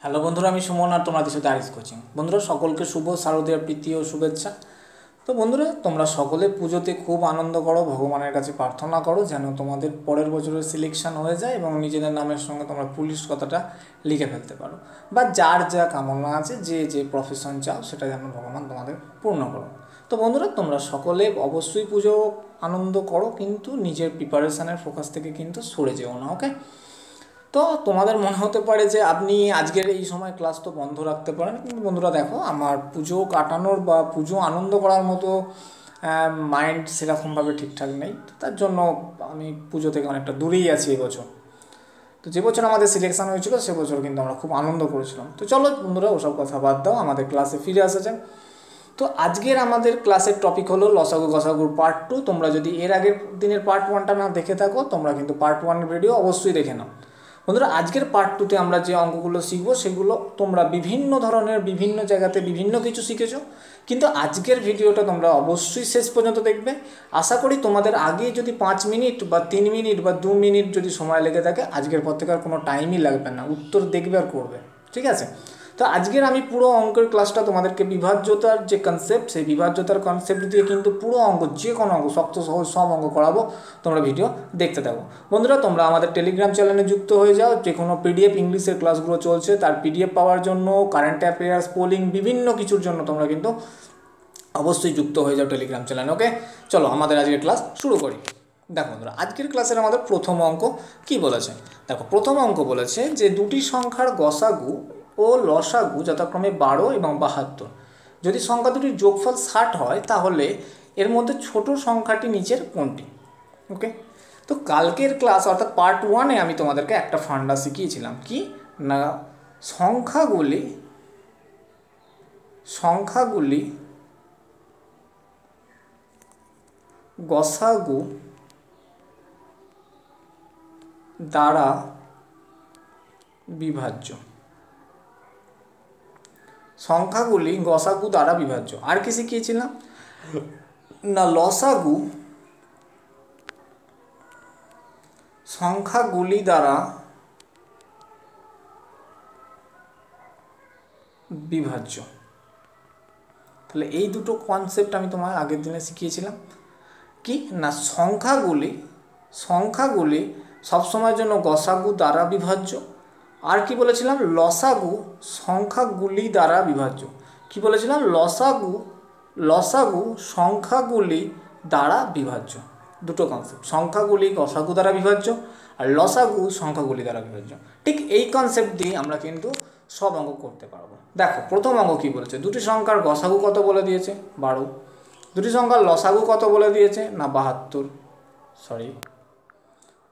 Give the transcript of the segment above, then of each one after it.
Hello বন্ধুরা, আমি সুমন আর তোমাদের সাথে আরিস কোচিং। বন্ধুরা, সকলকে শুভ শারদীয়ার প্রীতি ও শুভেচ্ছা। তো বন্ধুরা, তোমরা সকলে পুজোতে খুব আনন্দ করো, ভগবানের কাছে প্রার্থনা করো যেন তোমাদের পরের বছরের সিলেকশন হয়ে যায় এবং নিজেদের নামের সঙ্গে তোমরা পুলিশ কথাটা লিখে ফেলতে পারো, বা যার যা কামনা আছে, যে যে প্রফেশন চাও সেটা যেন ভগবান তোমাদের পূর্ণ করো। তো বন্ধুরা, তোমরা সকলে অবশ্যই পুজো আনন্দ করো, কিন্তু নিজের প্রিপারেশানের ফোকাস থেকে কিন্তু সরে যেও না, ওকে? তো তোমাদের মনে হতে পারে যে আপনি আজকের এই সময় ক্লাস তো বন্ধ রাখতে পারেন, কিন্তু বন্ধুরা দেখো, আমার পুজো কাটানোর বা পুজো আনন্দ করার মতো মাইন্ড সেরকমভাবে ঠিকঠাক নেই। তো তার জন্য আমি পুজো থেকে অনেকটা দূরেই আছি এবছর। তো যে বছর আমাদের সিলেকশন হয়েছিল সে বছর কিন্তু আমরা খুব আনন্দ করেছিলাম। তো চলো বন্ধুরা, ওসব কথা বাদ দাও, আমাদের ক্লাসে ফিরে আসা যাক। তো আজকের আমাদের ক্লাসের টপিক হলো লসাগু গসাগুর পার্ট 2। তোমরা যদি এর আগের দিনের পার্ট 1টা না দেখে থাকো, তোমরা কিন্তু পার্ট 1 ভিডিও অবশ্যই দেখে নাও। বন্ধুরা, আজকের পার্ট 2তে আমরা যে অঙ্কগুলো শিখবো সেগুলো তোমরা বিভিন্ন ধরনের বিভিন্ন জায়গাতে বিভিন্ন কিছু শিখেছো, কিন্তু আজকের ভিডিওটা তোমরা অবশ্যই শেষ পর্যন্ত দেখবে। আশা করি তোমাদের আগে যদি 5 মিনিট বা 3 মিনিট বা 2 মিনিট যদি সময় লেগে থাকে, আজকের পর থেকে আর কোনো টাইমই লাগবে না, উত্তর দেখবে আর করবে। ঠিক আছে? তো আজকের আমি পুরো অঙ্কের ক্লাসটা তোমাদেরকে বিভাজ্যতার যে কনসেপ্ট, সেই বিভাজ্যতার কনসেপ্ট দিয়ে কিন্তু পুরো অঙ্ক, যে কোনো অঙ্ক, শক্ত সহজ সব অঙ্ক করাবো। তোমরা ভিডিও দেখতে থাকো। বন্ধুরা, তোমরা আমাদের টেলিগ্রাম চ্যানেলে যুক্ত হয়ে যাও। যে কোনো পিডিএফ, ইংলিশের ক্লাসগুলো চলছে, তার পিডিএফ পাওয়ার জন্য, কারেন্ট অ্যাফেয়ার্স, পোলিং, বিভিন্ন কিছুর জন্য তোমরা কিন্তু অবশ্যই যুক্ত হয়ে যাও টেলিগ্রাম চ্যানেলে, ওকে? চলো আমাদের আজকের ক্লাস শুরু করি। দেখো বন্ধুরা, আজকের ক্লাসের আমাদের প্রথম অঙ্ক কি বলেছে। দেখো, প্রথম অঙ্ক বলেছে যে দুটি সংখ্যার গসাগু ও লসাগু যথাক্রমে 12 এবং 72। যদি সংখ্যা দুটির যোগফল 60 হয়, তাহলে এর মধ্যে ছোট সংখ্যাটি নিচের কোনটি? ওকে? তো কালকের ক্লাস অর্থাৎ পার্ট 1-এ আমি তোমাদেরকে একটা ফান্ডা শিখিয়েছিলাম, কি না, সংখ্যাগুলি গসাগু দ্বারা বিভাজ্য। সংখ্যাগুলি গসাগু দ্বারা বিভাজ্য। আর কি শিখিয়েছিলাম না, লসাগু সংখ্যাগুলি দ্বারা বিভাজ্য। তাহলে এই দুটো কনসেপ্ট আমি তোমার আগের দিনে শিখিয়েছিলাম, কি না, সংখ্যাগুলি সবসময়ের জন্য গসাগু দ্বারা বিভাজ্য। আর কি বলেছিলাম, লসাগু সংখ্যাগুলি দ্বারা বিভাজ্য। কি বলেছিলাম, লসাগু সংখ্যাগুলি দ্বারা বিভাজ্য। দুটো কনসেপ্ট, সংখ্যাগুলি গসাগু দ্বারা বিভাজ্য আর লসাগু সংখ্যাগুলি দ্বারা বিভাজ্য। ঠিক এই কনসেপ্ট দিয়ে আমরা কিন্তু সব অঙ্ক করতে পারবো। দেখো, প্রথম অঙ্ক কি বলেছে, দুটি সংখ্যার গসাগু কত বলে দিয়েছে, 12। দুটি সংখ্যার লসাগু কত বলে দিয়েছে না, 72।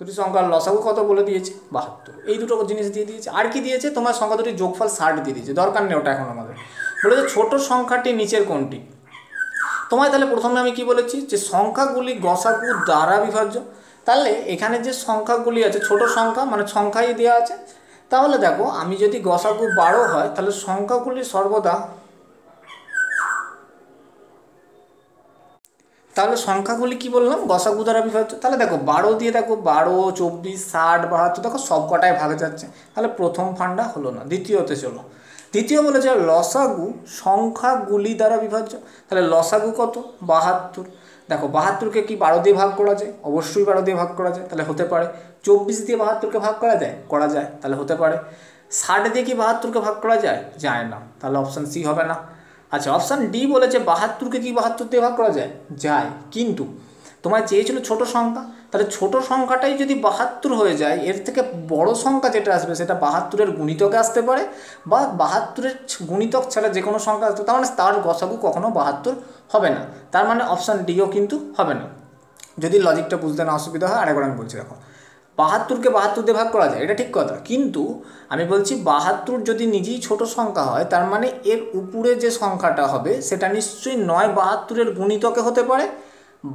দুটি সংখ্যার লসাগু কত বলে দিয়েছে, 72। এই দুটো জিনিস দিয়ে দিয়েছে। আর কি দিয়েছে, তোমার সংখ্যা দুটির যোগফল 60 দিয়ে দিয়েছে, দরকার নেই ওটা এখন আমাদের। বলেছে ছোট সংখ্যাটি নিচের কোনটি। তোমায় তাহলে প্রথমে আমি কি বলেছি, যে সংখ্যাগুলি গসাগু দ্বারা বিভাজ্য। তাহলে এখানে যে সংখ্যাগুলি আছে, ছোট সংখ্যা মানে সংখ্যাই দেওয়া আছে। তাহলে দেখো, আমি যদি গসাগু 12 হয়, তাহলে সংখ্যাগুলি সর্বদা, তাহলে সংখ্যাগুলি কি বললাম, গসাগু দ্বারা বিভাজ্য। তাহলে দেখো 12 দিয়ে, দেখো 12, 24, 60, 72, দেখো সব কটায় ভাগে যাচ্ছে। তাহলে প্রথম ফান্ডা হলো না। দ্বিতীয়তে চলো। দ্বিতীয় বলেছে লসাগু সংখ্যাগুলি দ্বারা বিভাজ্য। তাহলে লসাগু কত, 72। দেখো 72কে কি 12 দিয়ে ভাগ করা যায়, অবশ্যই 12 দিয়ে ভাগ করা যায়, তাহলে হতে পারে। 24 দিয়ে 72কে ভাগ করা যায়, তাহলে হতে পারে। 60 দিয়ে কি 72কে ভাগ করা যায়, যায় না, তাহলে অপশান সি হবে না। আচ্ছা, অপশান ডি বলেছে 72কে কি 72 দিয়ে ভাগ করা যায়, যায়, কিন্তু তোমায় চেয়েছিল ছোট সংখ্যা। তাহলে ছোট সংখ্যাটাই যদি 72 হয়ে যায়, এর থেকে বড় সংখ্যা যেটা আসবে সেটা 72-এর গুণিতকে আসতে পারে, বা 72-এর গুণিতক ছাড়া যে কোনো সংখ্যা আসতে, তার মানে তার গসাগু কখনো 72 হবে না। তার মানে অপশান ডিও কিন্তু হবে না। যদি লজিকটা বুঝতে না অসুবিধা হয়, আরেকবার আমি বলছি। দেখো, 72কে 72 দিয়ে ভাগ করা যায়, এটা ঠিক কথা, কিন্তু আমি বলছি 72 যদি নিজেই ছোট সংখ্যা হয়, তার মানে এর উপরে যে সংখ্যাটা হবে সেটা নিশ্চয়ই নয় 72-এর গুণিতকে হতে পারে,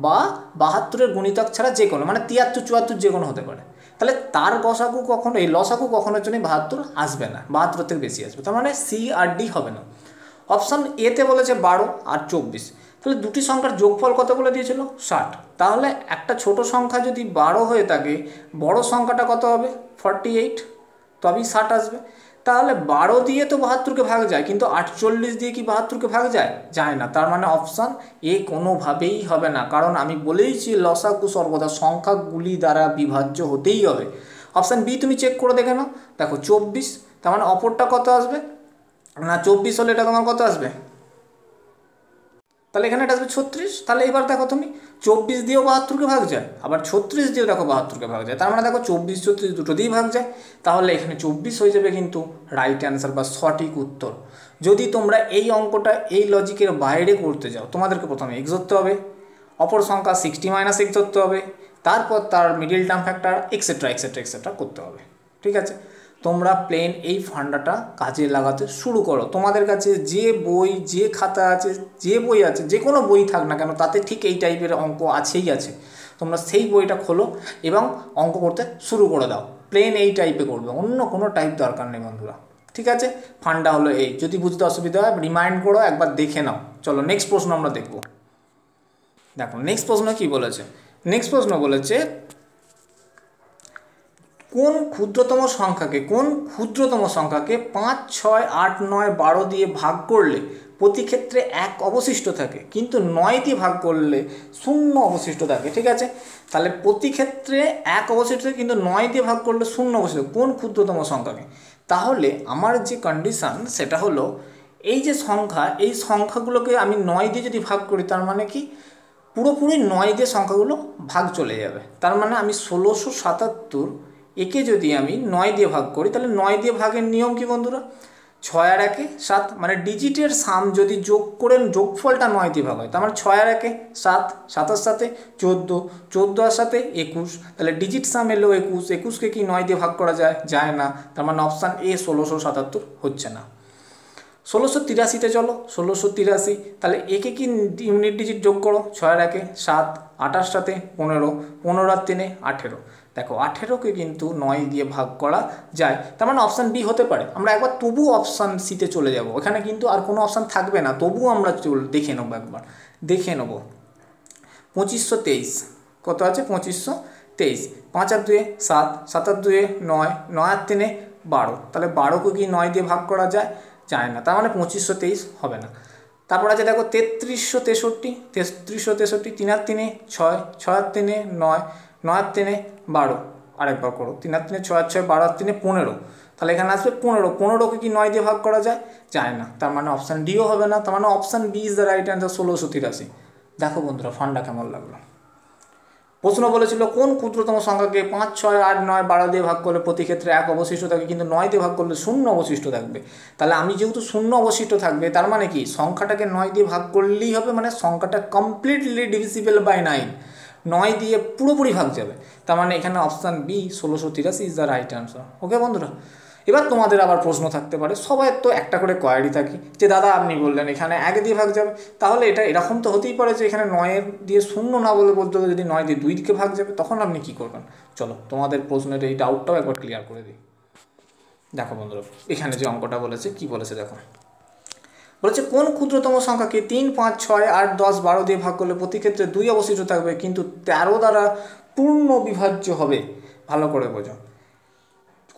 বা 72-এর গুণিতক ছাড়া যে কোনো, মানে 73, 74 যে কোনো হতে পারে। তাহলে তার গসাগু কখনো, এই লসাগু কখনোর জন্য 72 আসবে না, 72 থেকে বেশি আসবে। তার মানে সি আর ডি হবে না। অপশান এতে বলেছে 12 আর 24। তাহলে দুটি সংখ্যার যোগফল কত বলে দিয়েছিল, 60। তাহলে একটা ছোট সংখ্যা যদি 12 হয়ে থাকে, বড় সংখ্যাটা কত হবে, 48, তবেই 60 আসবে। তাহলে 12 দিয়ে তো 72কে ভাগ যায়, কিন্তু 48 দিয়ে কি 72কে ভাগ যায়? যায় না। তার মানে অপশান এ কোনোভাবেই হবে না, কারণ আমি বলেইছি লসাগু সর্বদা সংখ্যাগুলি দ্বারা বিভাজ্য হতেই হবে। অপশান বি তুমি চেক করে দেখে নাও, দেখো 24, তার মানে অপরটা কত আসবে না, 24 হলে এটা তোমার কত আসবে, তাহলে এখানে এটা আসবে 36। তাহলে এবার দেখো তুমি 24 দিয়েও 72কে ভাগ যায়, আবার 36 দিয়েও দেখো 72কে ভাগ যায়, তার মানে দেখো 24 36 দুটো দিয়েই ভাগ যায়, তাহলে এখানে 24 হয়ে যাবে কিন্তু রাইট অ্যান্সার বা সঠিক উত্তর। যদি তোমরা এই অঙ্কটা এই লজিকের বাইরে করতে যাও, তোমাদেরকে প্রথমে এক্স ধরতে হবে, অপর সংখ্যা 60 - x ধরতে হবে, তারপর তার middle term factor etcetera etcetera etcetera করতে হবে। ঠিক আছে, তোমরা প্লেন এই ফান্ডাটা কাজে লাগাতে শুরু করো। তোমাদের কাছে যে বই, যে খাতা আছে, যে বই আছে, যে কোনো বই থাক না কেন, তাতে ঠিক এই টাইপের অঙ্ক আছেই আছে। তোমরা সেই বইটা খোলো এবং অঙ্ক করতে শুরু করে দাও। প্লেন এই টাইপে করবে, অন্য কোনো টাইপ দরকার নেই বন্ধুরা। ঠিক আছে, ফান্ডা হলো এই। যদি বুঝতে অসুবিধা হয় রিমাইন্ড করো, একবার দেখে নাও। চলো নেক্সট প্রশ্ন আমরা দেখব। দেখো নেক্সট প্রশ্ন কি বলেছে। নেক্সট প্রশ্ন বলেছে কোন ক্ষুদ্রতম সংখ্যাকে 5 6 8 9 12 দিয়ে ভাগ করলে প্রতি ক্ষেত্রে 1 অবশিষ্ট থাকে, কিন্তু 9 দিয়ে ভাগ করলে 0 অবশিষ্ট থাকে। ঠিক আছে, তাহলে প্রতি ক্ষেত্রে 1 অবশিষ্ট থাকে, কিন্তু 9 দিয়ে ভাগ করলে 0 অবশিষ্ট, কোন ক্ষুদ্রতম সংখ্যাকে? তাহলে আমার যে কন্ডিশন সেটা হলো, এই যে সংখ্যা, এই সংখ্যাগুলোকে আমি 9 দিয়ে যদি ভাগ করি, তার মানে কি পুরোপুরি 9 দিয়ে সংখ্যাগুলো ভাগ চলে যাবে। তার মানে আমি 1677 একে যদি আমি 9 দিয়ে ভাগ করি, তাহলে 9 দিয়ে ভাগের নিয়ম কি বন্ধুরা? 6 আর 1 7, মানে ডিজিটের সাম যদি যোগ করেন যোগফলটা 9 দিয়ে ভাগ হয়, তার মানে 6 আর 1 7, 7 আর 7 14, 14 আর 7 21, তাহলে ডিজিট সাম এলো 21, 21কে কি 9 দিয়ে ভাগ করা যায়? যায় না। তার মানে অপশান এ 1677 হচ্ছে না। 1683তে চলো, 1683, তাহলে একে কি ইউনিট ডিজিট যোগ করো, 6 আর 1 7, 8 আর 7 15, 15 আর 3 18। দেখো 18কে কিন্তু 9 দিয়ে ভাগ করা যায়, তার মানে অপশান বি হতে পারে। আমরা একবার তবু অপশান সিতে চলে যাব, এখানে কিন্তু আর কোনো অপশান থাকবে না, তবুও আমরা দেখে নেবো, একবার দেখে নেবো। 2523 কত আছে? 2523, 5 আর 2 7, 7 আর 2 9, 9 আর 3 12, তাহলে 12কে কি 9 দিয়ে ভাগ করা যায়? যায় না, তার মানে 2523 হবে না। তারপর আছে দেখো 3363, 3363, 3 আর 3 6, 6 আর 3 9, 9 আর 3 12, আরেকবার করো, 3 আর 3 6 আর 6 12 আর 3 15, তাহলে এখানে আসবে 15, 15কে কি 9 দিয়ে ভাগ করা যায়? যায় না, তার মানে অপশান ডিও হবে না, তার মানে option B is the right answer 1683। দেখো বন্ধুরা ফান্ডা কেমন লাগলো। প্রশ্ন বলেছিল কোন ক্ষুদ্রতম সংখ্যাকে 5 6 8 9 12 দিয়ে ভাগ করলে প্রতি ক্ষেত্রে 1 অবশিষ্ট থাকে, কিন্তু 9 দিয়ে ভাগ করলে 0 অবশিষ্ট থাকবে। তাহলে আমি যেহেতু 0 অবশিষ্ট থাকবে, তার মানে কি সংখ্যাটাকে 9 দিয়ে ভাগ করলেই হবে, মানে সংখ্যাটা কমপ্লিটলি ডিভিজিবল বাই 9, 9 দিয়ে পুরোপুরি ভাগ যাবে। তার মানে এখানে option B 1683 is the right answer. Okay বন্ধুরা, এবার তোমাদের আবার প্রশ্ন থাকতে পারে, সবাই তো একটা করে কোয়ারি থাকি, যে দাদা আপনি বললেন এখানে 1 দিয়ে ভাগ যাবে, তাহলে এটা এরকম তো হতেই পারে যে এখানে 9 দিয়ে 0 না বলতে যদি 9 দিয়ে 2 দিকে ভাগ যাবে, তখন আপনি কি করবেন? চলো তোমাদের প্রশ্নের এই ডাউটটাও একবার ক্লিয়ার করে দিই। দেখো বন্ধুরা, এখানে যে অঙ্কটা বলেছে কি বলেছে দেখো, বলেছে কোন ক্ষুদ্রতম সংখ্যাকে 3 5 6 8 10 12 দিয়ে ভাগ করলে প্রতি ক্ষেত্রে 2 অবশিষ্ট থাকবে, কিন্তু 13 দ্বারা পূর্ণ বিভাজ্য হবে। ভালো করে বোঝো,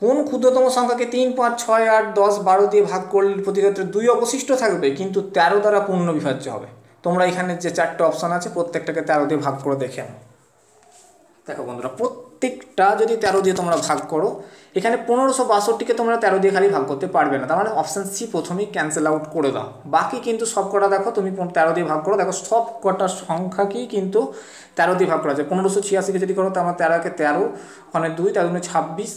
কোন ক্ষুদ্রতম সংখ্যাকে 3 5 6 8 10 12 দিয়ে ভাগ করলে প্রতি ক্ষেত্রে 2 অবশিষ্ট থাকবে, কিন্তু 13 দ্বারা পূর্ণ বিভাজ্য হবে। তোমরা এখানে যে 4টে অপশান আছে প্রত্যেকটাকে 13 দিয়ে ভাগ করে দেখে নাও। দেখো বন্ধুরা, প্রত্যেকটা যদি 13 দিয়ে তোমরা ভাগ করো, এখানে 1562কে তোমরা 13 দিয়ে খালি ভাগ করতে পারবে না, তার মানে অপশান সি প্রথমেই ক্যান্সেল আউট করে দাও। বাকি কিন্তু সব কটা দেখো তুমি 13 দিয়ে ভাগ করো, দেখো সব কটা সংখ্যাকেই কিন্তু 13 দিয়ে ভাগ করা যায়। 1586কে যদি করো, তার মানে 13কে 13, ওখানে 2, তার জন্য 26,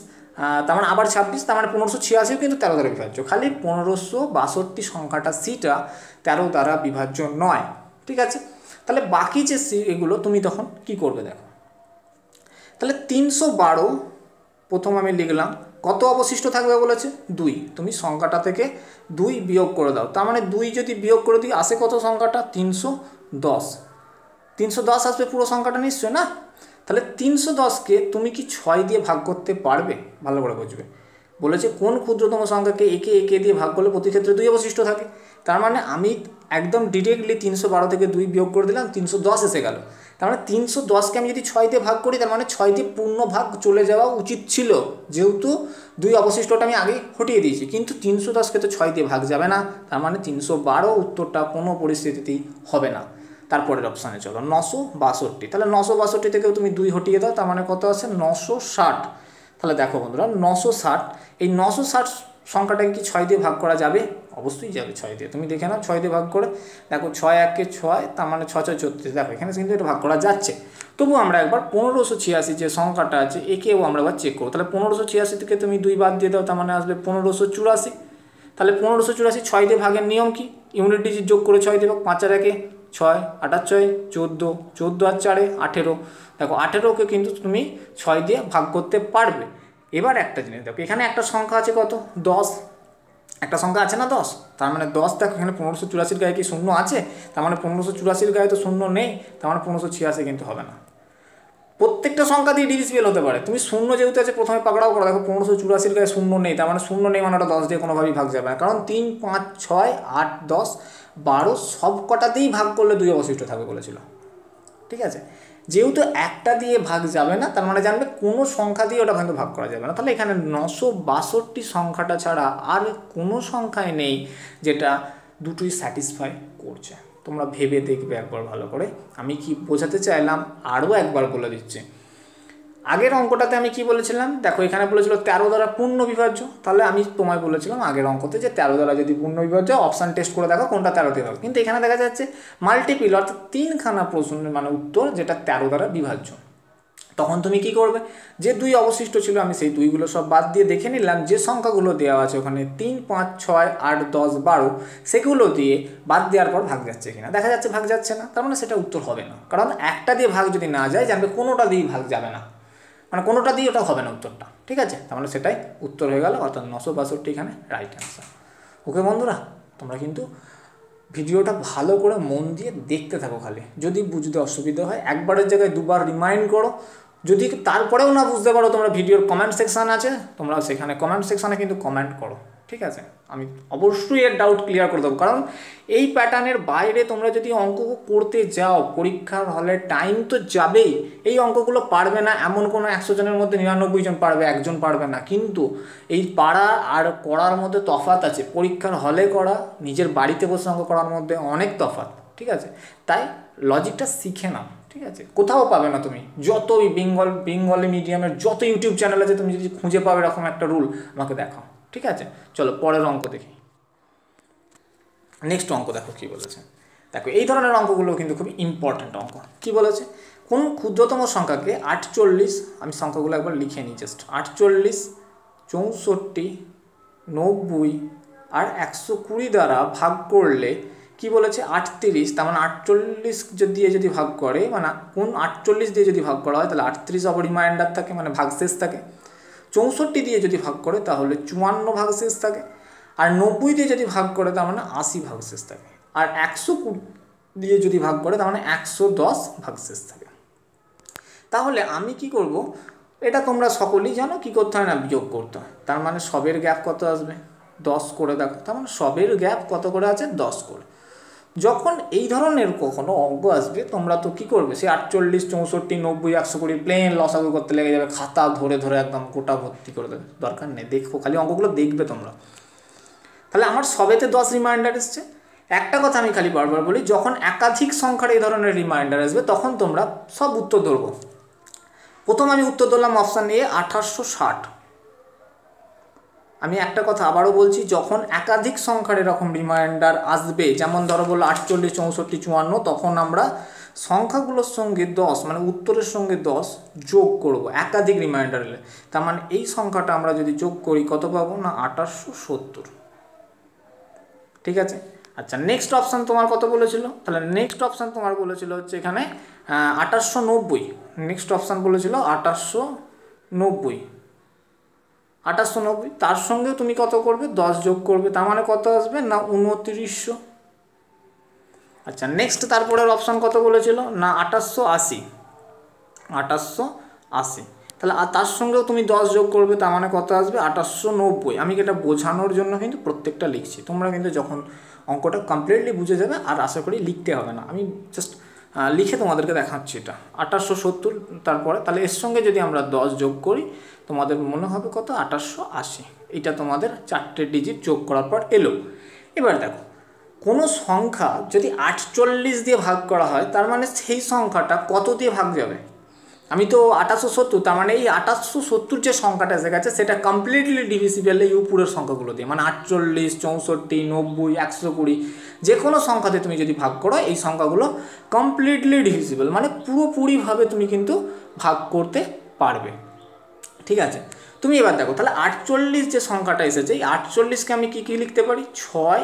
তার মানে আবার 26, তার মানে 1586 কিন্তু 13 দ্বারা বিভাজ্য। খালি 1562 সংখ্যাটা সিটা 13 দ্বারা বিভাজ্য নয়। ঠিক আছে, তাহলে বাকি যে সি এগুলো তুমি তখন কি করবে দেখো, তাহলে 312 প্রথম আমি লিখলাম, কত অবশিষ্ট থাকবে বলেছে? 2, তুমি সংখ্যাটা থেকে 2 বিয়োগ করে দাও, তার মানে 2 যদি বিয়োগ করে দিই আসে কত সংখ্যাটা? 310, 310 আসবে পুরো সংখ্যাটা নিশ্চয় না? তাহলে 310কে তুমি কি 6 দিয়ে ভাগ করতে পারবে? ভালো করে বুঝবে, বলেছে কোন ক্ষুদ্রতম সংখ্যাকে একে দিয়ে ভাগ করলে প্রতি ক্ষেত্রে 2 অবশিষ্ট থাকে। তার মানে আমি একদম ডিরেক্টলি 312 থেকে 2 বিয়োগ করে দিলাম, 310 এসে গেল। তার মানে 310কে আমি যদি 6 দিয়ে ভাগ করি, তার মানে 6 দিয়ে পূর্ণ ভাগ চলে যাওয়া উচিত ছিল, যেহেতু 2 অবশিষ্টটা আমি আগেই হটিয়ে দিয়েছি। কিন্তু 310কে তো 6 দিয়ে ভাগ যাবে না, তার মানে 312 উত্তরটা কোনো পরিস্থিতিতেই হবে না। তারপরের অপশানে চলো 962, তাহলে 962 থেকেও তুমি 2 হটিয়ে দাও, তার মানে কত আছে 960। তাহলে দেখো বন্ধুরা 960, এই 960 সংখ্যাটাকে কি 6 দিয়ে ভাগ করা যাবে? অবশ্যই যাবে 6 দিয়ে। তুমি দেখে নাও 6 দিয়ে ভাগ করে দেখো, 6 1 6, তার মানে 6 6 34। দেখো এখানে কিন্তু এটা ভাগ করা যাচ্ছে। তবু আমরা একবার 1586 যে সংখ্যাটা আছে একেও আমরা একবার চেক করবো। তাহলে 1586 থেকে তুমি 2 বাদ দিয়ে দাও, তার মানে আসবে 1584। তাহলে 1584 6 দিয়ে ভাগের নিয়ম কি? ইউনিট ডিজিট যোগ করে 6 দিয়ে ভাগ, 5 আর 1 6, 8 আর 6 14, 14 আর 4 18। দেখো 18কে কিন্তু তুমি 6 দিয়ে ভাগ করতে পারবে। এবার একটা জিনিস দেখো, এখানে একটা সংখ্যা আছে কত 10, একটা সংখ্যা আছে না 10, তার মানে 10। দেখো এখানে 1584 গায়ে কি শূন্য আছে? তার মানে 1584 গায়ে তো শূন্য নেই, তার মানে 1586 কিন্তু হবে না। প্রত্যেকটা সংখ্যা দিয়ে ডিভিজিবল হতে পারে, তুমি শূন্য যেহেতু আছে প্রথমে পাকড়াও করো। দেখো 1584 গায়ে শূন্য নেই, তার মানে শূন্য নেই মানে ওটা 10 দিয়ে কোনোভাবেই ভাগ যাবে না, কারণ 3 5 6 8 10 12 সব কটাতেই ভাগ করলে 2 অবশিষ্ট থাকবে বলেছিল। ঠিক আছে, যেহেতু একটা দিয়ে ভাগ যাবে না, তার মানে জানবে কোনো সংখ্যা দিয়ে ওটা কিন্তু ভাগ করা যাবে না। তাহলে এখানে 962 সংখ্যাটা ছাড়া আর কোনো সংখ্যায় নেই যেটা দুটোই স্যাটিসফাই করছে। তোমরা ভেবে দেখবে একবার ভালো করে আমি কি বোঝাতে চাইলাম, আরও একবার বলে দিচ্ছি। আগের অঙ্কটাতে আমি কি বলেছিলাম, দেখো এখানে বলেছিল 13 দ্বারা পূর্ণ বিভাজ্য। তাহলে আমি তোমায় বলেছিলাম আগের অঙ্কতে যে 13 দ্বারা যদি পূর্ণ বিভাজ্য, অপশান টেস্ট করে দেখো কোনটা 13তে হবে। কিন্তু এখানে দেখা যাচ্ছে মাল্টিপিল, অর্থাৎ 3খানা প্রশ্নের মানে উত্তর যেটা 13 দ্বারা বিভাজ্য। তখন তুমি কি করবে, যে 2 অবশিষ্ট ছিল আমি সেই 2গুলো সব বাদ দিয়ে দেখে নিলাম যে সংখ্যাগুলো দেওয়া আছে ওখানে 3 5 6 8 10 12, সেগুলো দিয়ে বাদ দেওয়ার পর ভাগ যাচ্ছে কিনা। দেখা যাচ্ছে ভাগ যাচ্ছে না, তার মানে সেটা উত্তর হবে না। কারণ একটা দিয়ে ভাগ যদি না যায়, জানবে কোনোটা দিয়ে ভাগ যাবে না, মানে কোনোটা দিয়ে ওটা হবে না উত্তরটা। ঠিক আছে, তার মানে সেটাই উত্তর হয়ে গেল, অর্থাৎ 962 এখানে রাইট অ্যান্সার। ওকে বন্ধুরা, তোমরা কিন্তু ভিডিওটা ভালো করে মন দিয়ে দেখতে থাকো। খালি যদি বুঝতে অসুবিধা হয় একবারের জায়গায় দুবার রিমাইন্ড করো। যদি তারপরেও না বুঝতে পারো, তোমরা ভিডিওর কমেন্ট সেকশান আছে, তোমরা সেখানে কমেন্ট সেকশানে কিন্তু কমেন্ট করো। ঠিক আছে, আমি অবশ্যই এর ডাউট ক্লিয়ার করে দেবো। কারণ এই প্যাটার্নের বাইরে তোমরা যদি অঙ্ক করতে যাও, পরীক্ষার হলে টাইম তো যাবেই। এই অঙ্কগুলো পারবে না এমন কোনো 100 জনের মধ্যে 99 জন পারবে, একজন পারবে না। কিন্তু এই পারা আর করার মধ্যে তফাৎ আছে। পরীক্ষার হলে করা, নিজের বাড়িতে বসে অঙ্ক করার মধ্যে অনেক তফাৎ। ঠিক আছে, তাই লজিকটা শিখে নাও। ঠিক আছে, কোথাও পাবে না তুমি, যত বেঙ্গলি মিডিয়ামের যত ইউটিউব চ্যানেল আছে, তুমি যদি খুঁজে পাবে এরকম একটা রুল আমাকে দেখাও। ঠিক আছে, চলো পরের অঙ্ক দেখি। নেক্সট অঙ্ক দেখো কি বলেছে। দেখো এই ধরনের অঙ্কগুলো কিন্তু খুব ইম্পর্ট্যান্ট অঙ্ক। কি বলেছে, কোন ক্ষুদ্রতম সংখ্যাকে 48, আমি সংখ্যাগুলো একবার লিখে নিই জাস্ট, 48 64 90 আর 120 দ্বারা ভাগ করলে কি বলেছে 38, তার মানে 48 দিয়ে যদি ভাগ করে, মানে কোন 48 দিয়ে যদি ভাগ করা হয় তাহলে 38 রিমাইন্ডার থাকে, মানে ভাগশেষ থাকে। 64 দিয়ে যদি ভাগ করে তাহলে 54 ভাগশেষ থাকে। আর 90 দিয়ে যদি ভাগ করে তার মানে 80 ভাগশেষ থাকে। আর 120 দিয়ে যদি ভাগ করে তার মানে 110 ভাগশেষ থাকে। তাহলে আমি কি করব, এটা তোমরা সকলেই জানো কি করতে হয় না, বিয়োগ করতে হয়। তার মানে সবের গ্যাপ কত আসবে 10 করে। দেখো তার মানে সবের গ্যাপ কত করে আছে 10 করে। যখন এই ধরনের কখনো অঙ্ক আসবে, তোমরা তো কী করবে, সে 48 64 90 120 প্লেন লসাগু করতে লেগে যাবে, খাতা ধরে ধরে একদম কোটা ভর্তি করে দেবে। দরকার নেই, দেখো খালি অঙ্কগুলো দেখবে তোমরা। তাহলে আমার সবেতে 10 রিমাইন্ডার এসছে। একটা কথা আমি খালি বারবার বলি, যখন একাধিক সংখ্যার এই ধরনের রিমাইন্ডার আসবে তখন তোমরা সব উত্তর ধরবো। প্রথম আমি উত্তর ধরলাম অপশান এ 1860। আমি একটা কথা আবারও বলছি, যখন একাধিক সংখ্যার এরকম রিমাইন্ডার আসবে, যেমন ধরো বললো 48 64 54, তখন আমরা সংখ্যাগুলোর সঙ্গে 10 মানে উত্তরের সঙ্গে 10 যোগ করব একাধিক রিমাইন্ডার এলে। তার মানে এই সংখ্যাটা আমরা যদি যোগ করি কত পাবো না 1870। ঠিক আছে, আচ্ছা নেক্সট অপশান তোমার কত বলেছিল, তাহলে নেক্সট অপশান তোমার বলেছিল হচ্ছে এখানে 1890। নেক্সট অপশান বলেছিল 1890। 1890 তার সঙ্গেও তুমি কত করবে 10 যোগ করবে, তার মানে কত আসবে না 2900। আচ্ছা নেক্সট তারপরের অপশান কত বলেছিল না 2880। 2880, তাহলে তার সঙ্গেও তুমি 10 যোগ করবে, তার মানে কত আসবে 2890। আমি এটা বোঝানোর জন্য কিন্তু প্রত্যেকটা লিখছি, তোমরা কিন্তু যখন অঙ্কটা কমপ্লিটলি বুঝে যাবে আর আশা করি লিখতে হবে না। আমি জাস্ট লিখে তোমাদেরকে দেখাচ্ছি। এটা 2870, তারপরে তাহলে এর সঙ্গে যদি আমরা 10 যোগ করি তোমাদের মনে হবে কত, 2880। এটা তোমাদের 4টে ডিজিট যোগ করার পর এলো। এবার দেখো, কোনো সংখ্যা যদি 48 দিয়ে ভাগ করা হয়, তার মানে সেই সংখ্যাটা কত দিয়ে ভাগ যাবে? আমি তো 2870, তার মানে এই 2870 যে সংখ্যাটা এসে গেছে সেটা কমপ্লিটলি ডিভিজিবল এই উপরের সংখ্যাগুলো দিয়ে, মানে 48, 64, 90, 120, যে কোনো সংখ্যাতে তুমি যদি ভাগ করো এই সংখ্যাগুলো কমপ্লিটলি ডিভিজিবল, মানে পুরোপুরিভাবে তুমি কিন্তু ভাগ করতে পারবে। ঠিক আছে, তুমি এবার দেখো, তাহলে 48 যে সংখ্যাটা এসেছে, এই 48কে আমি কী লিখতে পারি? 6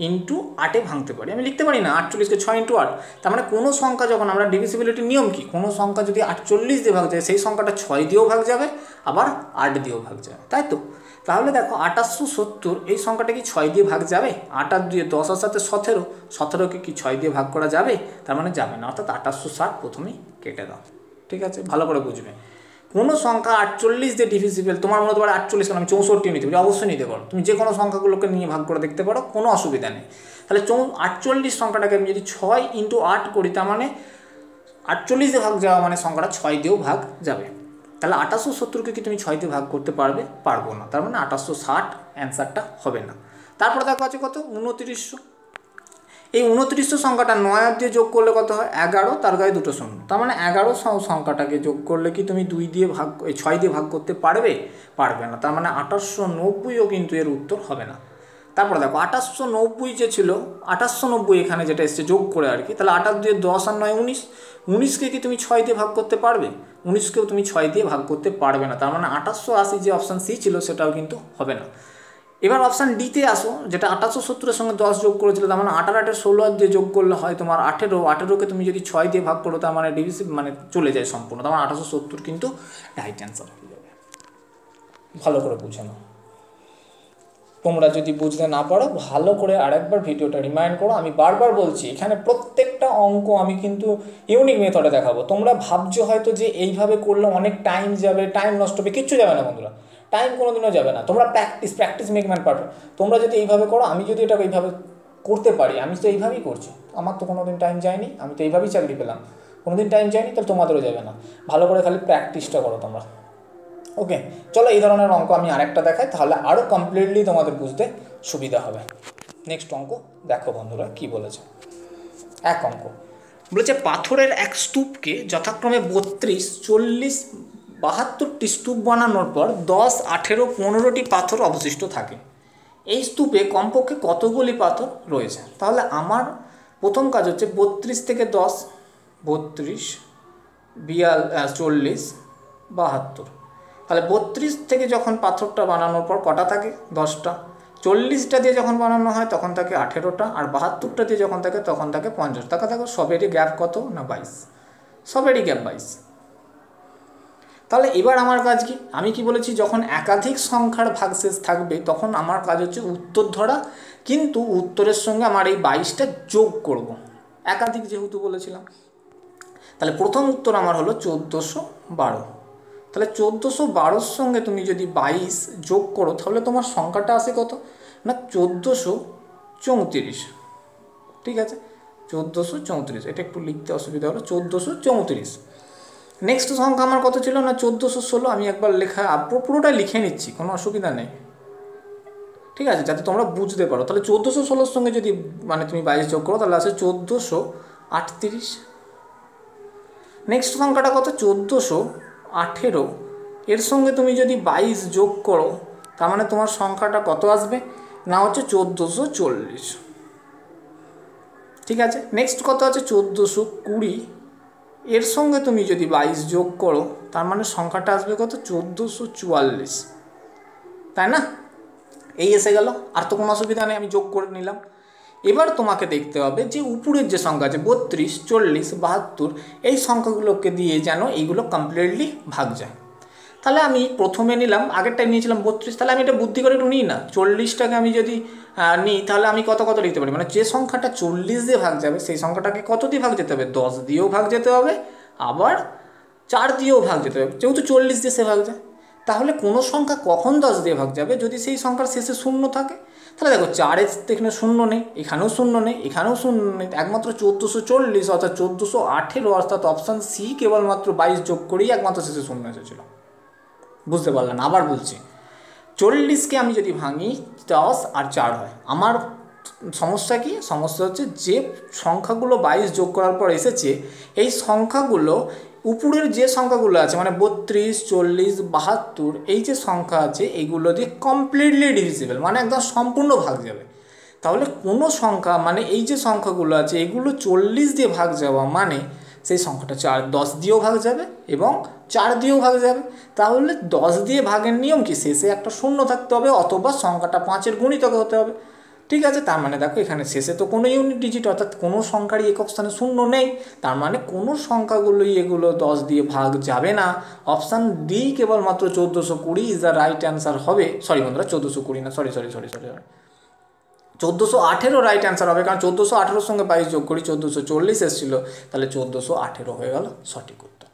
ইন্টু 8-এ ভাঙতে পারি। আমি লিখতে পারি না 48কে 6 ইন্টু 8। তার মানে কোনো সংখ্যা যখন আমরা ডিভিজিবিলিটির নিয়ম কি, কোনো সংখ্যা যদি 48 দিয়ে ভাগ যায় সেই সংখ্যাটা 6 দিয়েও ভাগ যাবে, আবার 8 দিয়েও ভাগ যাবে, তাই তো? তাহলে দেখো 2870 এই সংখ্যাটা কি 6 দিয়ে ভাগ যাবে? 8 আর 2 10 আর 7 17, 17কে কি 6 দিয়ে ভাগ করা যাবে? তার মানে যাবে না, অর্থাৎ 2860 প্রথমেই কেটে দাও। ঠিক আছে, ভালো করে বুঝবে। কোনো সংখ্যা 48 দিয়ে ডিভিজিবল, তোমার মনে হতে পারে 48 কেন, আমি 64 নিতে পারি, অবশ্যই নিতে পারো। তুমি যে কোনো সংখ্যাগুলোকে নিয়ে ভাগ করে দেখতে পারো, কোনো অসুবিধা নেই। তাহলে 48 সংখ্যাটাকে আমি যদি 6 ইন্টু 8 করি, তার মানে 48 দিয়ে ভাগ যাওয়া মানে সংখ্যাটা 6 দিয়েও ভাগ যাবে। তাহলে 2870কে কি তুমি 6 দিয়ে ভাগ করতে পারবে? পারবো না, তার মানে 2860 অ্যান্সারটা হবে না। তারপরে দেখো আছে কত, 2900। এই 2900 সংখ্যাটা 9 আর দিয়ে যোগ করলে কত হয়? 11, তার গায়ে দুটো শূন্য, তার মানে 11 সংখ্যাটাকে যোগ করলে কি তুমি 2 দিয়ে ভাগ, 6 দিয়ে ভাগ করতে পারবে? পারবে না, তার মানে 2890ও কিন্তু এর উত্তর হবে না। তারপরে দেখো 2890 যে ছিল, 2890 এখানে যেটা এসছে যোগ করে আর কি, তাহলে 8 দিয়ে 10 আর 9 19, 19কে কি তুমি 6 দিয়ে ভাগ করতে পারবে? 19কেও তুমি 6 দিয়ে ভাগ করতে পারবে না, তার মানে 2880 যে অপশান সি ছিল সেটাও কিন্তু হবে না। এবার অপশান ডিতে আসো, যেটা 2870-এর সঙ্গে 10 যোগ করেছিল, তার মানে 8 আর 8 16 দিয়ে যোগ করলে হয় তোমার 18কে তুমি যদি 6 দিয়ে ভাগ করো, তার মানে ডিভিসি মানে চলে যায় সম্পূর্ণ, তার মানে 2870 কিন্তু রাইট অ্যান্সার হয়ে যাবে। ভালো করে বুঝে নাও। তোমরা যদি বুঝতে না পারো, ভালো করে আরেকবার ভিডিওটা রিমাইন্ড করো। আমি বারবার বলছি, এখানে প্রত্যেকটা অঙ্ক আমি কিন্তু ইউনিক মেথডে দেখাবো। তোমরা ভাবছো হয়তো যে এইভাবে করলে অনেক টাইম যাবে, টাইম নষ্ট হবে, কিচ্ছু যাবে না বন্ধুরা, টাইম কোনোদিনও যাবে না। তোমরা প্র্যাকটিস মেক ম্যান পারফেক্ট। তোমরা যদি এইভাবে করো, আমি যদি এটাকে এইভাবে করতে পারি, আমি তো এইভাবেই করছি, আমার তো কোনোদিন টাইম যায়নি, আমি তো এইভাবেই চাকরি পেলাম, কোনোদিন টাইম যায়নি, তাহলে তোমাদেরও যাবে না। ভালো করে খালি প্র্যাকটিসটা করো তোমরা। ওকে, চলো এই ধরনের অঙ্ক আমি আরেকটা দেখাই, তাহলে আরও কমপ্লিটলি তোমাদের বুঝতে সুবিধা হবে। নেক্সট অঙ্ক দেখো বন্ধুরা কি বলেছে। এক অঙ্ক বলেছে, পাথরের এক স্তূপকে যথাক্রমে 32, 40, 72টি স্তূপ বানানোর পর 10, 18, 15টি পাথর অবশিষ্ট থাকে। এই স্তূপে কমপক্ষে কতগুলি পাথর রয়েছে? তাহলে আমার প্রথম কাজ হচ্ছে 32 থেকে 10, 32, 40, 72। তাহলে 32 থেকে যখন পাথরটা বানানোর পর কটা থাকে? 10টা। 40টা দিয়ে যখন বানানো হয় তখন থাকে 18টা, আর 72টা দিয়ে যখন থাকে তখন থাকে 50। টাকা দেখো সবেরই গ্যাপ কত না 22, সবেরই গ্যাপ 22। তাহলে এবার আমার কাজ কি? আমি কি বলেছি, যখন একাধিক সংখ্যার ভাগশেষ থাকবে তখন আমার কাজ হচ্ছে উত্তর ধরা, কিন্তু উত্তরের সঙ্গে আমার এই 22টা যোগ করব, একাধিক যেহেতু বলেছিলাম। তাহলে প্রথম উত্তর আমার হলো 1412। তাহলে 1412-র সঙ্গে তুমি যদি 22 যোগ করো, তাহলে তোমার সংখ্যাটা আসে কত না 1434। ঠিক আছে, 1434, এটা একটু লিখতে অসুবিধা হলো, 1434। নেক্সট সংখ্যা আমার কত ছিল না 1416। আমি একবার লেখা পুরোটা লিখে নিচ্ছি, কোনো অসুবিধা নেই, ঠিক আছে, যাতে তোমরা বুঝতে পারো। তাহলে 1416-র সঙ্গে যদি মানে তুমি 22 যোগ করো, তাহলে আসে 1438। নেক্সট সংখ্যাটা কত 1418, এর সঙ্গে তুমি যদি 22 যোগ করো, তার মানে তোমার সংখ্যাটা কত আসবে না হচ্ছে 1440। ঠিক আছে, নেক্সট কত আছে 1420, এর সঙ্গে তুমি যদি 22 যোগ করো, তার মানে সংখ্যাটা আসবে কত 1444, তাই না? এই এসে গেল, আর তো কোনো অসুবিধা নেই, আমি যোগ করে নিলাম। এবার তোমাকে দেখতে হবে যে উপরের যে সংখ্যা আছে 32, 40, 72, এই সংখ্যাগুলোকে দিয়ে যেন এইগুলো কমপ্লিটলি ভাগ যায়। তাহলে আমি প্রথমে নিলাম, আগেরটাই নিয়েছিলাম 32, তাহলে আমি এটা বুদ্ধি করে একটু নিই না, 40টাকে আমি যদি নিই, তাহলে আমি কত কত লিখতে পারি, মানে যে সংখ্যাটা 40 দিয়ে ভাগ যাবে সেই সংখ্যাটাকে কত দিয়ে ভাগ যেতে হবে? 10 দিয়েও ভাগ যেতে হবে, আবার 4 দিয়েও ভাগ যেতে হবে, যেহেতু 40 দিয়ে সে ভাগ যায়। তাহলে কোনো সংখ্যা কখন 10 দিয়ে ভাগ যাবে? যদি সেই সংখ্যার শেষে শূন্য থাকে। তাহলে দেখো 4-এর এখানে শূন্য নেই, এখানেও শূন্য নেই, এখানেও শূন্য নেই, একমাত্র 1440 অর্থাৎ 1418 অর্থাৎ অপশান সি কেবলমাত্র 22 যোগ করেই একমাত্র শেষে শূন্য এসেছিল। বুঝতে পারলেন? আবার বলছি, 40কে আমি যদি ভাঙি 10 আর 4 হয়, আমার সমস্যা কি? সমস্যা হচ্ছে যে সংখ্যাগুলো 22 যোগ করার পর এসেছে এই সংখ্যাগুলো উপরের যে সংখ্যাগুলো আছে মানে 32, 40, 72 এই যে সংখ্যা আছে এইগুলো দিয়ে কমপ্লিটলি ডিভিজিবল, মানে একদম সম্পূর্ণ ভাগ যাবে। তাহলে কোনো সংখ্যা মানে এই যে সংখ্যাগুলো আছে এগুলো 40 দিয়ে ভাগ যাওয়া মানে সেই সংখ্যাটা 10 দিয়েও ভাগ যাবে এবং 4 দিয়েও ভাগ যাবে। তাহলে 10 দিয়ে ভাগের নিয়ম কি? শেষে একটা শূন্য থাকতে হবে অথবা সংখ্যাটা 5-এর গুণিতক হতে হবে। ঠিক আছে, তার মানে দেখো এখানে শেষে তো কোনো ইউনিট ডিজিট অর্থাৎ কোনো সংখ্যারই একক স্থানে শূন্য নেই, তার মানে কোনো সংখ্যাগুলোই এগুলো 10 দিয়ে ভাগ যাবে না। অপশান ডি কেবলমাত্র 1420 ইজ দ্য রাইট অ্যান্সার হবে। সরি বন্ধুরা, 1420 না, সরি 1418 রাইট অ্যান্সার হবে, কারণ 1418-র সঙ্গে 22 যোগ করি 1440 এসেছিলো, তাহলে 1418 হয়ে গেল সঠিক উত্তর।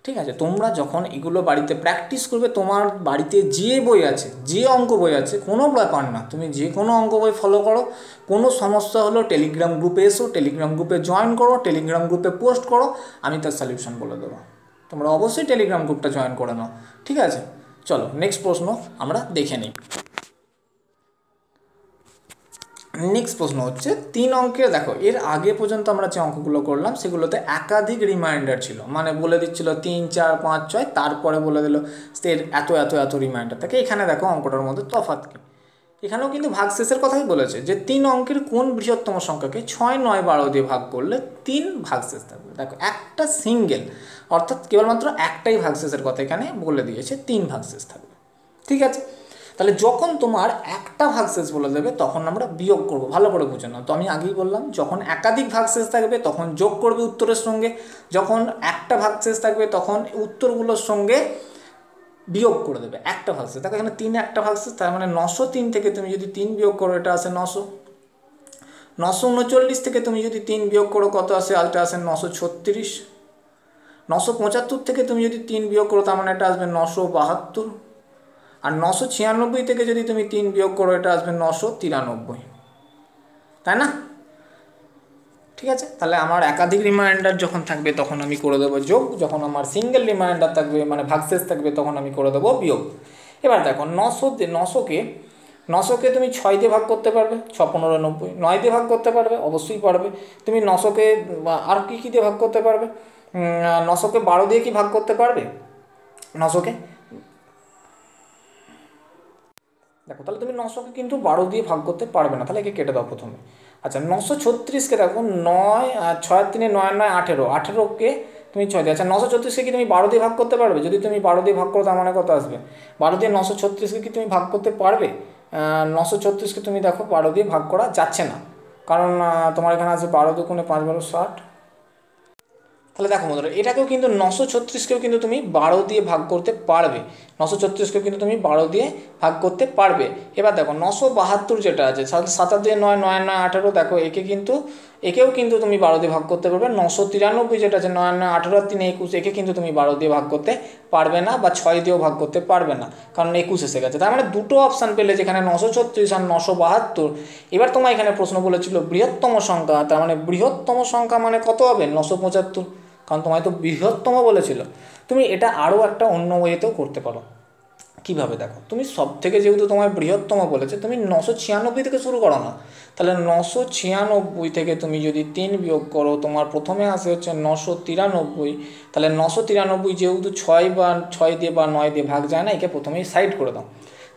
ঠিক আছে, তোমরা যখন এগুলো বাড়িতে প্র্যাকটিস করবে, তোমার বাড়িতে যে বই আছে, যে অঙ্ক বই আছে, কোনো ব্যাপার না, তুমি যে কোনো অঙ্ক বই ফলো করো। কোনো সমস্যা হলো টেলিগ্রাম গ্রুপে এসো, টেলিগ্রাম গ্রুপে জয়েন করো, টেলিগ্রাম গ্রুপে পোস্ট করো, আমি তার সলিউশন বলে দেবো। তোমরা অবশ্যই টেলিগ্রাম গ্রুপটা জয়েন করে নাও। ঠিক আছে, চলো নেক্সট প্রশ্ন আমরা দেখে নিই। নেক্সট প্রশ্ন হচ্ছে 3 অঙ্কের। দেখো এর আগে পর্যন্ত আমরা যে অঙ্কগুলো করলাম সেগুলোতে একাধিক রিমাইন্ডার ছিল, মানে বলে দিচ্ছিল 3, 4, 5, 6, তারপরে বলে দিল এর এত এত এত রিমাইন্ডার থাকে। এখানে দেখো অঙ্কটার মধ্যে তফাৎ কি, এখানেও কিন্তু ভাগশেষের কথাই বলেছে যে 3 অঙ্কের কোন বৃহত্তম সংখ্যাকে 6, 9, 12 দিয়ে ভাগ করলে 3 ভাগশেষ থাকবে। দেখো একটা সিঙ্গেল অর্থাৎ কেবলমাত্র একটাই ভাগশেষের কথা এখানে বলে দিয়েছে, 3 ভাগশেষ থাকবে। ঠিক আছে, তাহলে যখন তোমার একটা ভাগশেষ বলে দেবে তখন আমরা বিয়োগ করব, ভালো করে বুঝে নাও। তো আমি আগেই বললাম যখন একাধিক ভাগশেষ থাকবে তখন যোগ করবে উত্তরের সঙ্গে, যখন একটা ভাগশেষ থাকবে তখন উত্তরগুলোর সঙ্গে বিয়োগ করে দেবে একটা ভাগশেষ। দেখো এখানে 3 একটা ভাগশেষ, তার মানে 903 থেকে তুমি যদি 3 বিয়োগ করো এটা আসে 900। 939 থেকে তুমি যদি 3 বিয়োগ করো কত আসে? আলটা আসে 936। 975 থেকে তুমি যদি 3 বিয়োগ করো তার মানে এটা আসবে 972। আর 996 থেকে যদি তুমি 3 বিয়োগ করো এটা আসবে 993, তাই না? ঠিক আছে, তাহলে আমার একাধিক রিমাইন্ডার যখন থাকবে তখন আমি করে দেবো যোগ, যখন আমার সিঙ্গেল রিমাইন্ডার থাকবে মানে ভাগশেষ থাকবে তখন আমি করে দেবো বিয়োগ। এবার দেখো 900কে তুমি 6 দিয়ে ভাগ করতে পারবে, 6 15 90। 9 দিয়ে ভাগ করতে পারবে, অবশ্যই পারবে। তুমি 900কে আর কী দিয়ে ভাগ করতে পারবে? 900কে 12 দিয়ে কি ভাগ করতে পারবে? 900কে দেখো, তাহলে তুমি 900কে কিন্তু 12 দিয়ে ভাগ করতে পারবে না, তাহলে একে কেটে দাও প্রথমে। আচ্ছা 936কে দেখো 9 আর 6 আর 3 9 9 18, 18কে তুমি 6 দিয়ে। আচ্ছা 934কে কি তুমি 12 দিয়ে ভাগ করতে পারবে? যদি তুমি 12 দিয়ে ভাগ করো তার মানে কত আসবে? 12 দিয়ে 936কে কি তুমি ভাগ করতে পারবে? 936কে তুমি দেখো 12 দিয়ে ভাগ করা যাচ্ছে না, কারণ তোমার এখানে আছে 12 দুগুণে 5 12 60। তাহলে দেখো বন্ধুরা এটাকেও কিন্তু 936কেও কিন্তু তুমি 12 দিয়ে ভাগ করতে পারবে, 936কেও কিন্তু তুমি 12 দিয়ে ভাগ করতে পারবে। এবার দেখো 972 যেটা আছে 7 দিয়ে 9 9 9 18, দেখো একেও কিন্তু তুমি 12 দিয়ে ভাগ করতে পারবে। 993 যেটা আছে 9 9 18 আর 3 21, একে কিন্তু তুমি 12 দিয়ে ভাগ করতে পারবে না বা 6 দিয়েও ভাগ করতে পারবে না, কারণ 21 এসে গেছে। তার মানে দুটো অপশান পেলে, যেখানে 936 আর 972। এবার তোমার এখানে প্রশ্ন বলেছিল বৃহত্তম সংখ্যা, তার মানে বৃহত্তম সংখ্যা মানে কত হবে? 975, কারণ তোমায় তো বৃহত্তম বলেছিল। তুমি এটা আরও একটা অন্য ওয়েতেও করতে পারো। কীভাবে? দেখো তুমি সব থেকে যেহেতু তোমায় বৃহত্তম বলেছে, তুমি 996 থেকে শুরু করো না। তাহলে 996 থেকে তুমি যদি 3 বিয়োগ করো, তোমার প্রথমে আসে হচ্ছে 993। তাহলে 993 যেহেতু 6 দিয়ে বা 9 দিয়ে ভাগ যায় না, একে প্রথমেই সাইড করে দাও।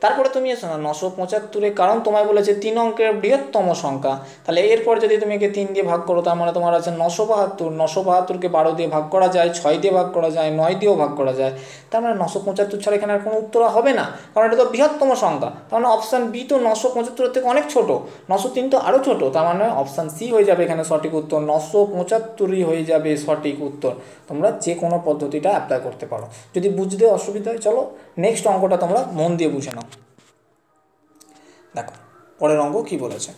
তারপরে তুমি এসো না 975, কারণ তোমায় বলেছে 3 অঙ্কের বৃহত্তম সংখ্যা। তাহলে এরপর যদি তুমি একে 3 দিয়ে ভাগ করো তার মানে তোমার আছে 972। 972কে 12 দিয়ে ভাগ করা যায়, 6 দিয়ে ভাগ করা যায়, 9 দিয়েও ভাগ করা যায়। তার মানে 975 ছাড়া এখানে আর কোনো উত্তর হবে না, কারণ এটা তো বৃহত্তম সংখ্যা। তার মানে অপশান বি তো 975 থেকে অনেক ছোটো, 903 তো আরও ছোটো। তার মানে অপশান সি হয়ে যাবে এখানে সঠিক উত্তর, 975 হয়ে যাবে সঠিক উত্তর। তোমরা যে কোনো পদ্ধতিটা অ্যাপ্লাই করতে পারো। যদি বুঝতে অসুবিধা হয় চলো নেক্সট অঙ্কটা তোমরা মন দিয়ে বুঝে নাও। দেখো পরের অঙ্ক কি বলেছে,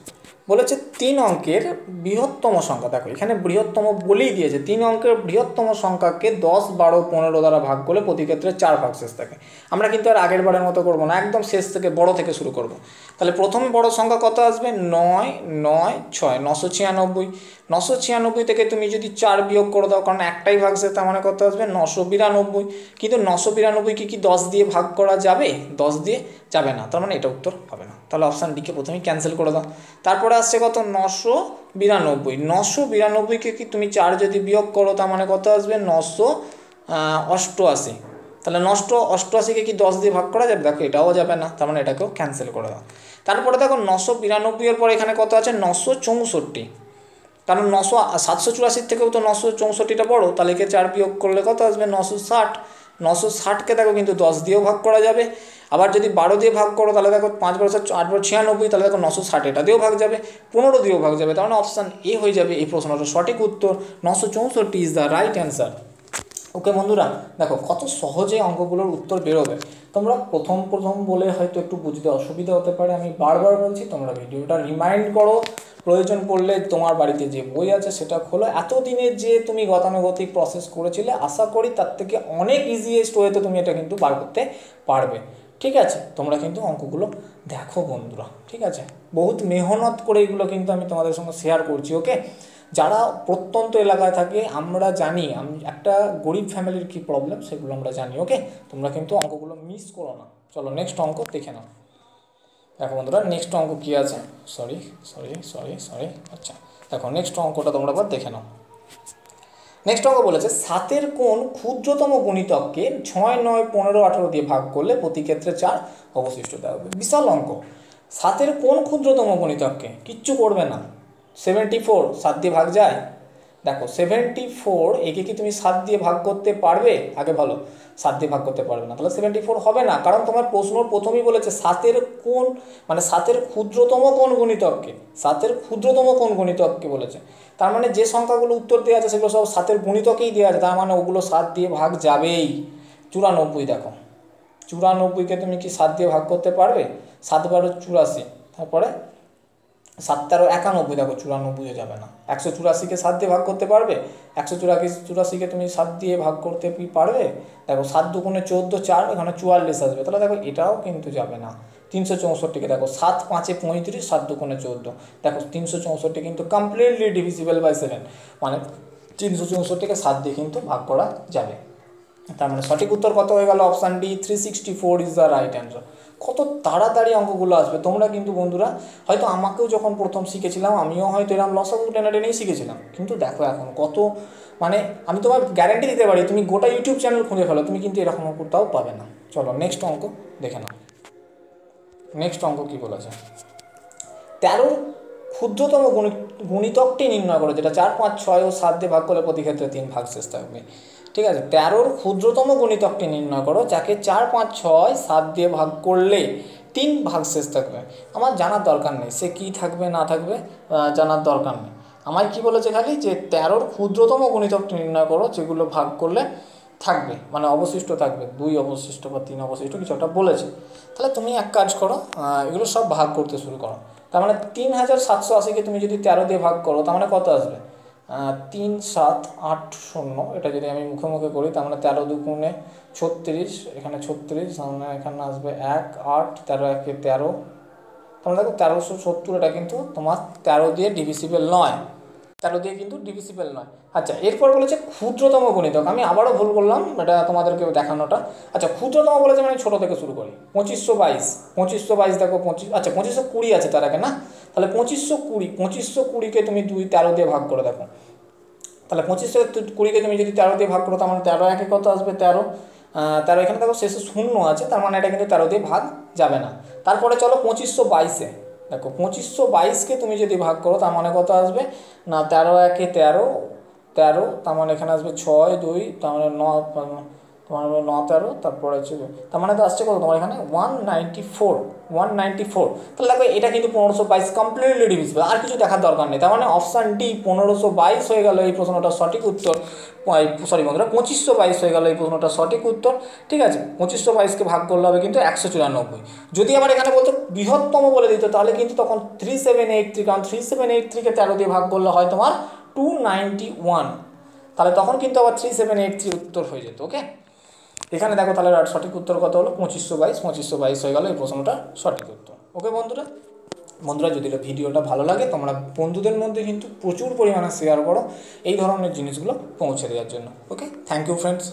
বলেছে 3 অঙ্কের বৃহত্তম সংখ্যা, দেখো এখানে বৃহত্তম বলেই দিয়েছে, 3 অঙ্কের বৃহত্তম সংখ্যাকে 10, 12, 15 দ্বারা ভাগ করলে প্রতি ক্ষেত্রে 4 ভাগশেষ থাকে। আমরা কিন্তু আর আগের বারের মতো করবো না, একদম শেষ থেকে বড় থেকে শুরু করব। তাহলে প্রথমে বড় সংখ্যা কত আসবে, 9, 9, 6, 996। 996 থেকে তুমি যদি 4 বিয়োগ করে দাও, কারণ একটাই ভাগশেষ, তার মানে কত আসবে 992। কিন্তু 992 কি 10 দিয়ে ভাগ করা যাবে, 10 দিয়ে যাবে না, তার মানে এটা উত্তর হবে না। তাহলে অপশান ডিকে প্রথমেই ক্যান্সেল করে দাও। তারপরে আসছে কত, 992। 992কে কি তুমি 4 যদি বিয়োগ করো, তার মানে কত আসবে 988। তাহলে 988কে কি 10 দিয়ে ভাগ করা যাবে, দেখো এটাও যাবে না, তার মানে এটাকেও ক্যান্সেল করে দাও। তারপরে দেখো 992 এর পরে এখানে কত আছে 964, কারণ 784 থেকেও তো 964টা বড়, তাহলে একে 4 বিয়োগ করলে কত আসবে 960। 960কে দেখো কিন্তু 10 দিয়েও ভাগ করা যাবে, আবার যদি 12 দিয়ে ভাগ করো তাহলে দেখো 5 × 7 = 8 × 96, তাহলে দেখো 960 এটা দিয়েও ভাগ যাবে, 15 দিয়েও ভাগ যাবে, তার মানে অপশান এ হয়ে যাবে এই প্রশ্নটার সঠিক উত্তর। 964 is the right answer. Okay বন্ধুরা, দেখো কত সহজে অঙ্কগুলোর উত্তর বেরোবে। তোমরা প্রথম বলে হয়তো একটু বুঝতে অসুবিধা হতে পারে, আমি বারবার বলছি তোমরা ভিডিওটা রিমাইন্ড করো, প্রয়োজন পড়লে তোমার বাড়িতে যে বই আছে সেটা খোলো। এতদিনে যে তুমি গতানুগতিক প্রসেস করেছিলে, আশা করি তার থেকে অনেক ইজিয়েস্ট ওয়েতে তুমি এটা কিন্তু বার করতে পারবে। ঠিক আছে, তোমরা কিন্তু অঙ্কগুলো দেখো বন্ধুরা, ঠিক আছে, বহুত মেহনত করে এগুলো কিন্তু আমি তোমাদের সঙ্গে শেয়ার করছি। ওকে, যারা প্রত্যন্ত এলাকায় থাকে আমরা জানি, আমি একটা গরিব ফ্যামিলির কী প্রবলেম সেগুলো আমরা জানি। ওকে, তোমরা কিন্তু অঙ্কগুলো মিস করো না। চলো নেক্সট অঙ্ক দেখে নাও। দেখো বন্ধুরা নেক্সট অঙ্ক কী আছে, সরি, আচ্ছা দেখো নেক্সট অঙ্কটা তোমরা আবার দেখে নাও। নেক্সট অঙ্ক বলেছে 7-এর কোন ক্ষুদ্রতম গুণিতককে 6, 9, 15, 18 দিয়ে ভাগ করলে প্রতি ক্ষেত্রে 4 অবশিষ্ট থাকবে। বিশাল অঙ্ক। 7-এর কোন ক্ষুদ্রতম গুণিতককে, কিচ্ছু করবে না, 74 7 দিয়ে ভাগ যায়, দেখো 74 একে কি তুমি 7 দিয়ে ভাগ করতে পারবে, আগে ভালো 7 দিয়ে ভাগ করতে পারবে না, তাহলে 74 হবে না, কারণ তোমার প্রশ্ন প্রথমেই বলেছে 7-এর কোন, মানে 7-এর ক্ষুদ্রতম কোন গুণিতককে, 7-এর ক্ষুদ্রতম কোন গুণিতককে বলেছে, তার মানে যে সংখ্যাগুলো উত্তর দেওয়া আছে সেগুলো সব 7-এর গুণিতকেই দেওয়া আছে, তার মানে ওগুলো 7 দিয়ে ভাগ যাবেই। 94, দেখো 94কে তুমি কি 7 দিয়ে ভাগ করতে পারবে, 7 × 12 = 84, তারপরে 7 × 13 = 91, দেখো 94 যাবে না। 184কে 7 দিয়ে ভাগ করতে পারবে, 184কে তুমি 7 দিয়ে ভাগ করতে পারবে, দেখো 7 × 2 = 14, 4 এখানে 44 আসবে, তাহলে দেখো এটাও কিন্তু যাবে না। 364কে দেখো 7 × 5 = 35, 7 × 2 = 14, দেখো 364 কিন্তু কমপ্লিটলি ডিভিজিবল বাই 7, মানে 364কে 7 দিয়ে কিন্তু ভাগ করা যাবে। তার মানে সঠিক উত্তর কত হয়ে গেল, option D 364 is the right answer. কত তাড়াতাড়ি অঙ্কগুলো আসবে। তোমরা কিন্তু বন্ধুরা হয়তো আমাকেও যখন প্রথম শিখেছিলাম আমিও হয়তো এরকম লসাগু টেনেই শিখেছিলাম, কিন্তু দেখো এখন কত, মানে আমি তোমার গ্যারেন্টি দিতে পারি তুমি গোটা ইউটিউব চ্যানেল খুঁজে ফেলো, তুমি কিন্তু এরকম কোথাও পাবে না। চলো নেক্সট অঙ্ক দেখে নাও। নেক্সট অঙ্ক কী বলেছে, 13-র ক্ষুদ্রতম গুণিতকটি নির্ণয় করো, যেটা 4, 5, 6 ও 7 দিয়ে ভাগ করলে প্রতি ক্ষেত্রে 3 ভাগশেষ থাকবে। ঠিক আছে, 13-র ক্ষুদ্রতম গুণিতকটি নির্ণয় করো যাকে 4, 5, 6, 7 দিয়ে ভাগ করলে 3 ভাগশেষ থাকবে। আমার জানার দরকার নেই সে কী থাকবে না থাকবে, জানার দরকার নেই। আমার কি বলেছে খালি যে 13-র ক্ষুদ্রতম গুণিতকটি নির্ণয় করো যেগুলো ভাগ করলে থাকবে, মানে অবশিষ্ট থাকবে, 2 অবশিষ্ট বা 3 অবশিষ্ট কিছু একটা বলেছে। তাহলে তুমি এক কাজ করো, এগুলো সব ভাগ করতে শুরু করো। তার মানে 3780কে তুমি যদি 13 দিয়ে ভাগ করো, তার মানে কত আসবে, 3780, এটা যদি আমি মুখে মুখে করি তার মানে 13 × 2 = 36, এখানে 36, তাহলে এখানে আসবে 1, 8, 13 × 1 = 13, তাহলে দেখো 1370, এটা কিন্তু তোমার 13 দিয়ে ডিভিজিবল নয়, 13 দিয়ে কিন্তু ডিভিজিবল নয়। আচ্ছা, এরপর বলেছে ক্ষুদ্রতম গুণিতক, আমি আবারও ভুল করলাম এটা তোমাদেরকে দেখানোটা। আচ্ছা, ক্ষুদ্রতম বলেছে মানে ছোটো থেকে শুরু করি, 2522 দেখো 25, আচ্ছা 2520 আছে তার আগে না, তাহলে 2520কে তুমি 13 দিয়ে ভাগ করে দেখো, তাহলে 2520কে তুমি যদি 13 দিয়ে ভাগ করো, তার মানে 13 × 1 = কত আসবে 13, 13 এখানে দেখো শেষে 0 আছে, তার মানে এটা কিন্তু 13 দিয়ে ভাগ যাবে না। তারপরে চলো 2522-এ দেখো, 2522কে তুমি যদি ভাগ করো তার মানে কত আসবে না, 13 × 1 = 13, তার মানে এখানে আসবে 6, 2, তার মানে 9, তোমার হলো 9 13, তারপরে হচ্ছে তার মানে তো আসছে কত তোমার এখানে 194। তাহলে দেখো এটা কিন্তু 1522 কমপ্লিটলি ডিভিজিবল, আর কিছু দেখার দরকার নেই। তার মানে অপশান ডি 1522 হয়ে গেল এই প্রশ্নটার সঠিক উত্তর। সরি বন্ধুরা, 2522 হয়ে গেল এই প্রশ্নটার সঠিক উত্তর। ঠিক আছে, 2522কে ভাগ করলে হবে কিন্তু 194। যদি আবার এখানে বলতো বৃহত্তম বলে দিত তাহলে কিন্তু তখন 3783, কারণ 3783কে 13 দিয়ে ভাগ করলে হয় তোমার 291, তাহলে তখন কিন্তু আবার 3783 উত্তর হয়ে যেত। ওকে, এখানে দেখো তাহলে সঠিক উত্তর কত হলো 2522 হয়ে গেল এই প্রশ্নটা সঠিক উত্তর। ওকে বন্ধুরা, যদি ভিডিওটা ভালো লাগে তোমরা বন্ধুদের মধ্যে কিন্তু প্রচুর পরিমাণে শেয়ার করো এই ধরনের জিনিসগুলো পৌঁছে দেওয়ার জন্য। ওকে, থ্যাংক ইউ ফ্রেন্ডস।